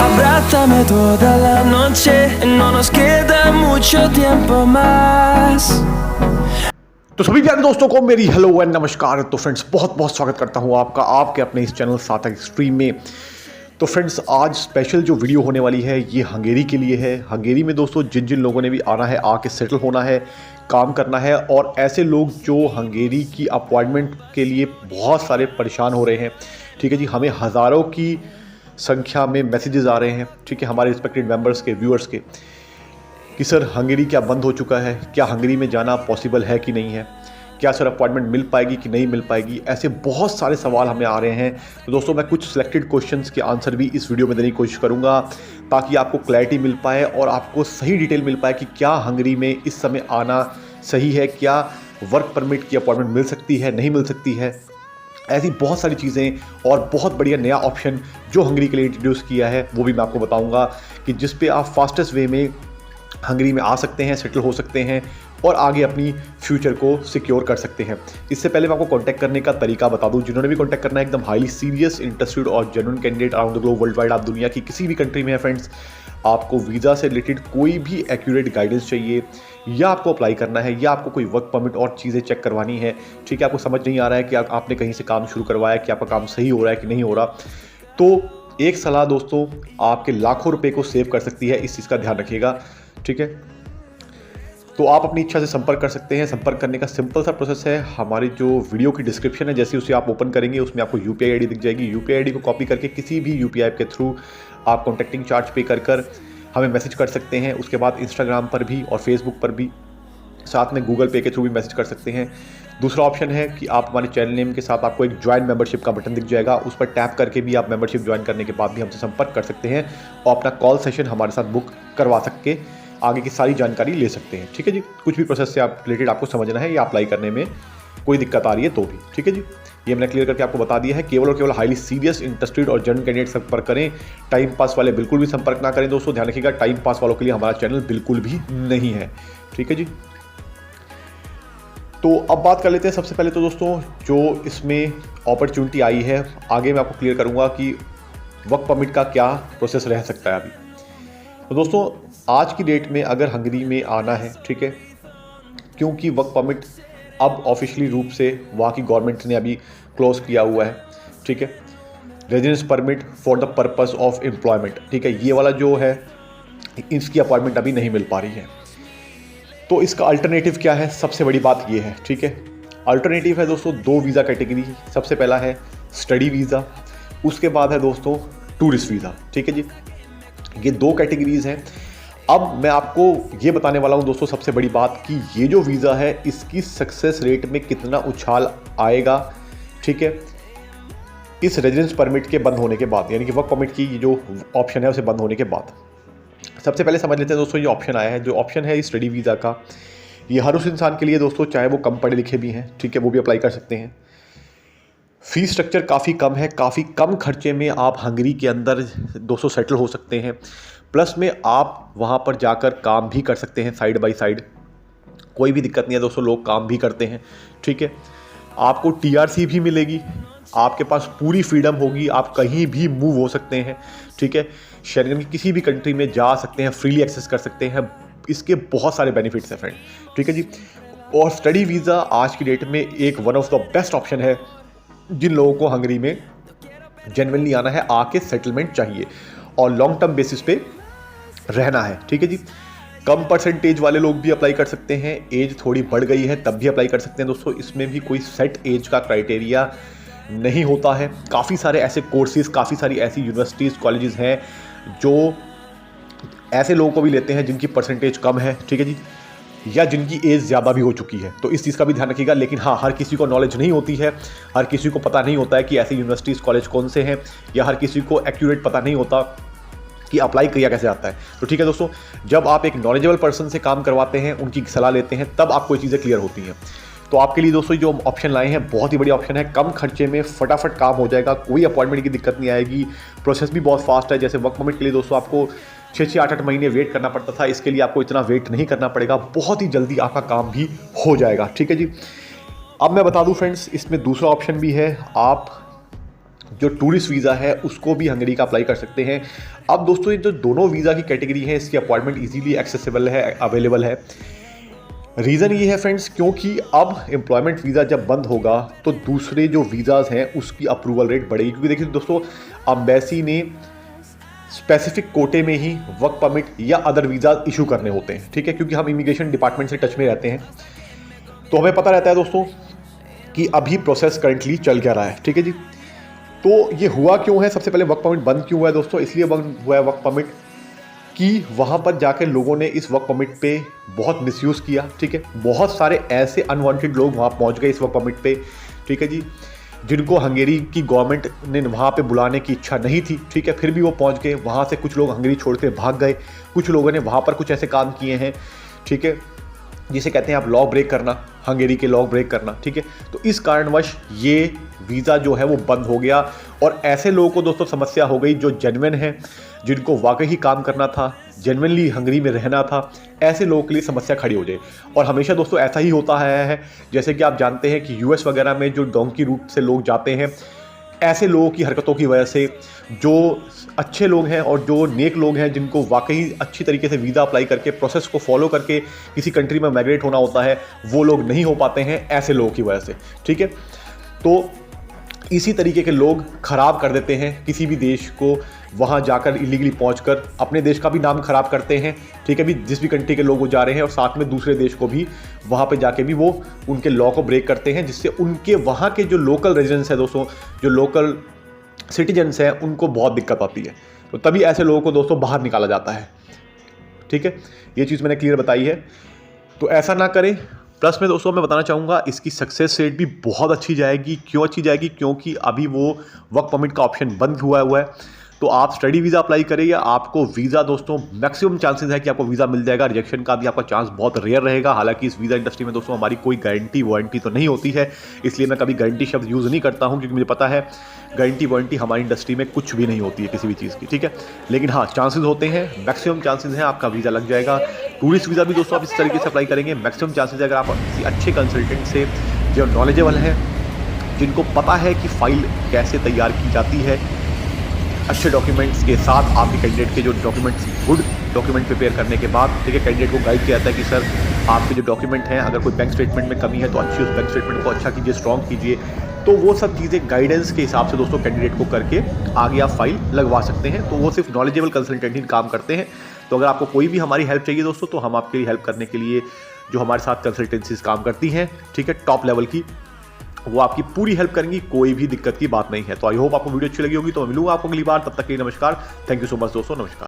Abrázame toda la noche, no nos queda mucho tiempo más. तो सभी प्यारे दोस्तों को मेरी हेलो एंड नमस्कार। तो फ्रेंड्स बहुत बहुत स्वागत करता हूं आपका आपके अपने इस चैनल सार्थक एक्सट्रीम में। तो फ्रेंड्स आज स्पेशल जो वीडियो होने वाली है ये हंगेरी के लिए है। हंगेरी में दोस्तों जिन जिन लोगों ने भी आना है, आके सेटल होना है, काम करना है, और ऐसे लोग जो हंगेरी की अपॉइंटमेंट के लिए बहुत सारे परेशान हो रहे हैं, ठीक है जी। हमें हज़ारों की संख्या में मैसेजेस आ रहे हैं, ठीक है, हमारे रिस्पेक्टेड मेंबर्स के, व्यूअर्स के, कि सर हंगेरी क्या बंद हो चुका है, क्या हंगेरी में जाना पॉसिबल है कि नहीं है, क्या सर अपॉइंटमेंट मिल पाएगी कि नहीं मिल पाएगी। ऐसे बहुत सारे सवाल हमें आ रहे हैं। तो दोस्तों मैं कुछ सिलेक्टेड क्वेश्चंस के आंसर भी इस वीडियो में देने की कोशिश करूंगा, ताकि आपको क्लैरिटी मिल पाए और आपको सही डिटेल मिल पाए कि क्या हंगेरी में इस समय आना सही है, क्या वर्क परमिट की अपॉइंटमेंट मिल सकती है, नहीं मिल सकती है। ऐसी बहुत सारी चीज़ें और बहुत बढ़िया नया ऑप्शन जो हंगेरी के लिए इंट्रोड्यूस किया है वो भी मैं आपको बताऊँगा, कि जिस पे आप फास्टेस्ट वे में हंगेरी में आ सकते हैं, सेटल हो सकते हैं और आगे अपनी फ्यूचर को सिक्योर कर सकते हैं। इससे पहले मैं आपको कांटेक्ट करने का तरीका बता दूं। जिन्होंने भी कांटेक्ट करना है, एकदम हाईली सीरियस, इंटरेस्टेड और genuine candidate around the globe, world wide, आप दुनिया की किसी भी कंट्री में है फ्रेंड्स, आपको वीज़ा से रिलेटेड कोई भी एक्यूरेट गाइडेंस चाहिए, या आपको अप्लाई करना है, या आपको कोई वर्क परमिट और चीज़ें चेक करवानी है, ठीक है, आपको समझ नहीं आ रहा है कि आपने कहीं से काम शुरू करवाया, कि आपका काम सही हो रहा है कि नहीं हो रहा, तो एक सलाह दोस्तों आपके लाखों रुपये को सेव कर सकती है। इस चीज़ का ध्यान रखिएगा, ठीक है। तो आप अपनी इच्छा से संपर्क कर सकते हैं। संपर्क करने का सिंपल सा प्रोसेस है, हमारी जो वीडियो की डिस्क्रिप्शन है, जैसे उसे आप ओपन करेंगे उसमें आपको यूपीआई आईडी दिख जाएगी। यूपीआई आईडी को कॉपी करके किसी भी यूपीआई ऐप के थ्रू आप कॉन्टैक्टिंग चार्ज पे कर हमें मैसेज कर सकते हैं। उसके बाद इंस्टाग्राम पर भी और फेसबुक पर भी, साथ में गूगल पे के थ्रू भी मैसेज कर सकते हैं। दूसरा ऑप्शन है कि आप हमारे चैनल नेम के साथ आपको एक ज्वाइन मेंबरशिप का बटन दिख जाएगा, उस पर टैप करके भी आप मेंबरशिप ज्वाइन करने के बाद भी हमसे संपर्क कर सकते हैं और अपना कॉल सेशन हमारे साथ बुक करवा सकते, आगे की सारी जानकारी ले सकते हैं, ठीक है जी। कुछ भी प्रोसेस से आप रिलेटेड आपको समझना है या अप्लाई करने में कोई दिक्कत आ रही है तो भी, ठीक है जी। ये मैंने क्लियर करके आपको बता दिया है। केवल और केवल हाईली सीरियस, इंटरेस्टेड और जेन्युइन कैंडिडेट संपर्क करें। टाइम पास वाले बिल्कुल भी संपर्क ना करें दोस्तों, ध्यान रखिएगा, टाइम पास वालों के लिए हमारा चैनल बिल्कुल भी नहीं है, ठीक है जी। तो अब बात कर लेते हैं सबसे पहले तो दोस्तों जो इसमें अपॉर्चुनिटी आई है, आगे मैं आपको क्लियर करूंगा कि वर्क परमिट का क्या प्रोसेस रह सकता है अभी। तो दोस्तों आज की डेट में अगर हंगेरी में आना है, ठीक है, क्योंकि वर्क परमिट अब ऑफिशियली रूप से वहाँ की गवर्नमेंट ने अभी क्लोज किया हुआ है, ठीक है, residence permit for the purpose of employment, ठीक है, ये वाला जो है इसकी अपॉइंटमेंट अभी नहीं मिल पा रही है। तो इसका अल्टरनेटिव क्या है, सबसे बड़ी बात ये है, ठीक है। अल्टरनेटिव है दोस्तों दो वीज़ा कैटेगरी। सबसे पहला है स्टडी वीज़ा, उसके बाद है दोस्तों टूरिस्ट वीज़ा, ठीक है जी। ये दो कैटेगरीज हैं। अब मैं आपको ये बताने वाला हूँ दोस्तों सबसे बड़ी बात, कि ये जो वीज़ा है इसकी सक्सेस रेट में कितना उछाल आएगा, ठीक है, इस रेजिडेंस परमिट के बंद होने के बाद, यानी कि वर्क परमिट की जो ऑप्शन है उसे बंद होने के बाद। सबसे पहले समझ लेते हैं दोस्तों, ये ऑप्शन आया है, जो ऑप्शन है स्टडी वीज़ा का, ये हर उस इंसान के लिए दोस्तों, चाहे वो कम पढ़े लिखे भी हैं, ठीक है, वो भी अप्लाई कर सकते हैं। फीस स्ट्रक्चर काफ़ी कम है, काफ़ी कम खर्चे में आप हंगेरी के अंदर दोस्तों सेटल हो सकते हैं। प्लस में आप वहाँ पर जाकर काम भी कर सकते हैं साइड बाय साइड, कोई भी दिक्कत नहीं है दोस्तों, लोग काम भी करते हैं, ठीक है। आपको टीआरसी भी मिलेगी, आपके पास पूरी फ्रीडम होगी, आप कहीं भी मूव हो सकते हैं, ठीक है, शेंगन की किसी भी कंट्री में जा सकते हैं, फ्रीली एक्सेस कर सकते हैं। इसके बहुत सारे बेनिफिट्स हैं फ्रेंड, ठीक है जी। और स्टडी वीज़ा आज की डेट में एक one of the best option है जिन लोगों को हंगेरी में जेन्युइनली आना है, आके सेटलमेंट चाहिए और लॉन्ग टर्म बेसिस पे रहना है, ठीक है जी। कम परसेंटेज वाले लोग भी अप्लाई कर सकते हैं, एज थोड़ी बढ़ गई है तब भी अप्लाई कर सकते हैं दोस्तों। इसमें भी कोई सेट एज का क्राइटेरिया नहीं होता है। काफ़ी सारे ऐसे कोर्सेज, काफ़ी सारी ऐसी यूनिवर्सिटीज़, कॉलेजेस हैं जो ऐसे लोगों को भी लेते हैं जिनकी परसेंटेज कम है, ठीक है जी, या जिनकी एज ज़्यादा भी हो चुकी है। तो इस चीज़ का भी ध्यान रखिएगा। लेकिन हाँ, हर किसी को नॉलेज नहीं होती है, हर किसी को पता नहीं होता है कि ऐसे यूनिवर्सिटीज़, कॉलेज कौन से हैं, या हर किसी को एक्यूरेट पता नहीं होता कि अप्लाई किया कैसे आता है। तो ठीक है दोस्तों, जब आप एक नॉलेजेबल पर्सन से काम करवाते हैं, उनकी सलाह लेते हैं, तब आपको ये चीज़ें क्लियर होती हैं। तो आपके लिए दोस्तों जो ऑप्शन लाए हैं बहुत ही बढ़िया ऑप्शन है, कम खर्चे में फटाफट काम हो जाएगा, कोई अपॉइंटमेंट की दिक्कत नहीं आएगी, प्रोसेस भी बहुत फास्ट है। जैसे वर्क परमिट के लिए दोस्तों आपको 6-6, 8-8 महीने वेट करना पड़ता था, इसके लिए आपको इतना वेट नहीं करना पड़ेगा, बहुत ही जल्दी आपका काम भी हो जाएगा। ठीक है जी। अब मैं बता दूं फ्रेंड्स, इसमें दूसरा ऑप्शन भी है, आप जो टूरिस्ट वीज़ा है उसको भी हंगरी का अप्लाई कर सकते हैं। अब दोस्तों ये जो दोनों वीज़ा की कैटेगरी है इसकी अपॉइंटमेंट इजीली एक्सेसिबल है, अवेलेबल है। रीज़न ये है फ्रेंड्स, क्योंकि अब एम्प्लॉयमेंट वीज़ा जब बंद होगा तो दूसरे जो वीज़ाज़ हैं उसकी अप्रूवल रेट बढ़ेगी। क्योंकि देखिए दोस्तों, एम्बेसी ने स्पेसिफिक कोटे में ही वर्क परमिट या अदर वीज़ा इशू करने होते हैं, ठीक है, क्योंकि हम इमिग्रेशन डिपार्टमेंट से टच में रहते हैं तो हमें पता रहता है दोस्तों कि अभी प्रोसेस करंटली चल क्या रहा है, ठीक है जी। तो ये हुआ क्यों है, सबसे पहले वर्क परमिट बंद क्यों हुआ है दोस्तों? इसलिए बंद हुआ है वर्क परमिट कि वहाँ पर जाकर लोगों ने इस वर्क परमिट पे बहुत मिसयूज़ किया, ठीक है। बहुत सारे ऐसे अनवांटेड लोग वहाँ पहुँच गए इस वर्क परमिट पे, ठीक है जी, जिनको हंगेरी की गवर्नमेंट ने वहाँ पे बुलाने की इच्छा नहीं थी, ठीक है, फिर भी वो पहुँच गए। वहाँ से कुछ लोग हंगेरी छोड़ के भाग गए, कुछ लोगों ने वहाँ पर कुछ ऐसे काम किए हैं, ठीक है, जिसे कहते हैं आप लॉ ब्रेक करना, हंगेरी के लॉ ब्रेक करना, ठीक है। तो इस कारणवश ये वीज़ा जो है वो बंद हो गया और ऐसे लोगों को दोस्तों समस्या हो गई जो जेन्युइन है, जिनको वाकई ही काम करना था, जेन्युइनली हंगरी में रहना था, ऐसे लोगों के लिए समस्या खड़ी हो जाए। और हमेशा दोस्तों ऐसा ही होता है, जैसे कि आप जानते हैं कि यूएस वगैरह में जो डोंकी रूट से लोग जाते हैं, ऐसे लोगों की हरकतों की वजह से जो अच्छे लोग हैं और जो नेक लोग हैं, जिनको वाकई अच्छी तरीके से वीज़ा अप्लाई करके प्रोसेस को फॉलो करके किसी कंट्री में माइग्रेट होना होता है, वो लोग नहीं हो पाते हैं ऐसे लोगों की वजह से, ठीक है। तो इसी तरीके के लोग ख़राब कर देते हैं किसी भी देश को, वहाँ जाकर इलीगली पहुँचकर अपने देश का भी नाम ख़राब करते हैं, ठीक है भी, जिस भी कंट्री के लोग वो जा रहे हैं, और साथ में दूसरे देश को भी वहाँ पे जाके भी वो उनके लॉ को ब्रेक करते हैं, जिससे उनके वहाँ के जो लोकल रेजिडेंट्स हैं दोस्तों, जो लोकल सिटीजन्स हैं, उनको बहुत दिक्कत आती है। तो तभी ऐसे लोगों को दोस्तों बाहर निकाला जाता है, ठीक है। ये चीज़ मैंने क्लियर बताई है, तो ऐसा ना करें। प्लस में दोस्तों मैं बताना चाहूँगा इसकी सक्सेस रेट भी बहुत अच्छी जाएगी। क्यों अच्छी जाएगी? क्योंकि अभी वो वर्क परमिट का ऑप्शन बंद हुआ है। तो आप स्टडी वीज़ा अप्लाई करिए, आपको वीज़ा दोस्तों मैक्सिमम चांसेस है कि आपको वीज़ा मिल जाएगा। रिजेक्शन का भी आपका चांस बहुत रेयर रहेगा। हालांकि इस वीज़ा इंडस्ट्री में दोस्तों हमारी कोई गारंटी वारंटी तो नहीं होती है, इसलिए मैं कभी गारंटी शब्द यूज़ नहीं करता हूं, क्योंकि मुझे पता है गारंटी वारंटी हमारी इंडस्ट्री में कुछ भी नहीं होती है किसी भी चीज़ की, ठीक है। लेकिन हाँ, चांसेस होते हैं, मैक्सिमम चांसेस हैं आपका वीज़ा लग जाएगा। टूरिस्ट वीज़ा भी दोस्तों आप इस तरीके से अप्लाई करेंगे, मैक्सिमम चांसेस है अगर आप किसी अच्छे कंसल्टेंट से जो नॉलेजेबल हैं, जिनको पता है कि फ़ाइल कैसे तैयार की जाती है, अच्छे डॉक्यूमेंट्स के साथ आपके कैंडिडेट के जो डॉक्यूमेंट्स, गुड डॉक्यूमेंट प्रिपेयर करने के बाद, ठीक है, कैंडिडेट को गाइड किया जाता है कि सर आपके जो डॉक्यूमेंट हैं, अगर कोई बैंक स्टेटमेंट में कमी है तो अच्छी उस बैंक स्टेटमेंट को अच्छा कीजिए, स्ट्रॉन्ग कीजिए। तो वो सब चीज़ें गाइडेंस के हिसाब से दोस्तों कैंडिडेट को करके आगे आप फाइल लगवा सकते हैं। तो वो सिर्फ नॉलेजेबल कंसल्टेंट ही काम करते हैं। तो अगर आपको कोई भी हमारी हेल्प चाहिए दोस्तों, तो हम आपके लिए हेल्प करने के लिए जो हमारे साथ कंसल्टेंसीज काम करती हैं, ठीक है, टॉप लेवल की, वो आपकी पूरी हेल्प करेंगी, कोई भी दिक्कत की बात नहीं है। तो आई होप आपको वीडियो अच्छी लगी होगी। तो मैं मिलूंगा आपको अगली बार, तब तक के लिए नमस्कार। थैंक यू सो मच दोस्तों, नमस्कार।